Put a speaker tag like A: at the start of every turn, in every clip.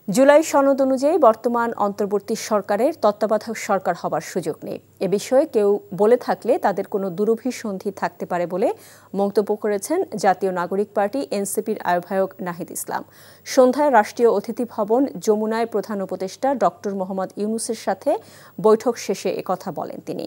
A: জুলাই সনদ অনুযায়ী বর্তমান অন্তর্বর্তী সরকারের তত্ত্বাবধায়ক সরকার হবার সুযোগ নেই। এ বিষয়ে কেউ বলে থাকলে তাদের কোনো দুরভিসন্ধি থাকতে পারে বলে মন্তব্য করেছেন জাতীয় নাগরিক পার্টি এনসিপির আহ্বায়ক নাহিদ ইসলাম। সন্ধ্যায় রাষ্ট্রীয় অতিথি ভবন যমুনায় প্রধান উপদেষ্টা ডক্টর মোহাম্মদ ইউনূসের সাথে বৈঠক শেষে একথা বলেন তিনি।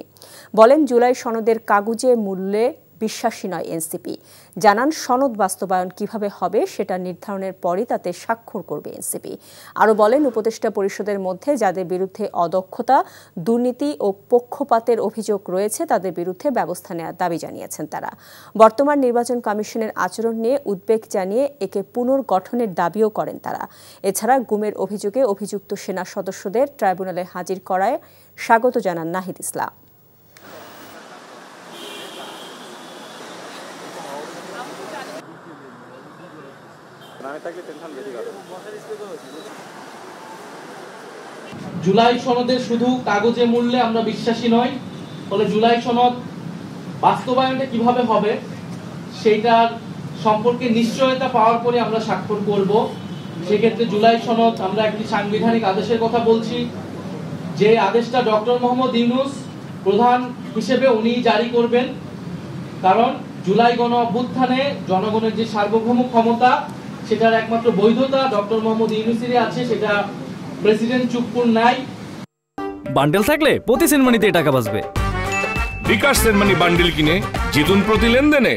A: বলেন, জুলাই সনদের কাগুজে মূল্যে বিশ্বাসী নয় এনসিপি। জানান, সনদ বাস্তবায়ন কিভাবে হবে সেটা নির্ধারণের পরই তাতে স্বাক্ষর করবে এনসিপি। আরও বলেন, উপদেষ্টা পরিষদের মধ্যে যাদের বিরুদ্ধে অদক্ষতা, দুর্নীতি ও পক্ষপাতের অভিযোগ রয়েছে তাদের বিরুদ্ধে ব্যবস্থা নেওয়ার দাবি জানিয়েছেন তারা। বর্তমান নির্বাচন কমিশনের আচরণ নিয়ে উদ্বেগ জানিয়ে একে পুনর্গঠনের দাবিও করেন তারা। এছাড়া গুমের অভিযোগে অভিযুক্ত সেনা সদস্যদের ট্রাইব্যুনালে হাজির করায় স্বাগত জানান নাহিদ ইসলাম।
B: জুলাই সনদের শুধু কাগজে মূল্যে আমরা বিশ্বাসী নই, ফলে জুলাই সনদ বাস্তবায়নটা কিভাবে হবে সেইটার সম্পর্কে নিশ্চয়তা পাওয়ার পরে আমরা স্বাক্ষর করব। সেক্ষেত্রে জুলাই সনদ আমরা একটি সাংবিধানিক আদেশের কথা বলছি, যে আদেশটা ডক্টর মোহাম্মদ ইউনূস প্রধান হিসেবে উনি জারি করবেন। কারণ জুলাই গণ অভ্যুত্থানে জনগণের যে সার্বভৌম ক্ষমতা, সেটার একমাত্র বৈধতা ডক্টর মোহাম্মদ ইউনূসেরই আছে, সেটা প্রেসিডেন্ট চুপ্পুর নাই।
C: বান্ডেল থাকলে প্রতি সেনমানিতে টাকা বাঁচবে।
D: বিকাশ সেনমানি বান্ডেল কিনে জিতুন প্রতি লেনদেনে।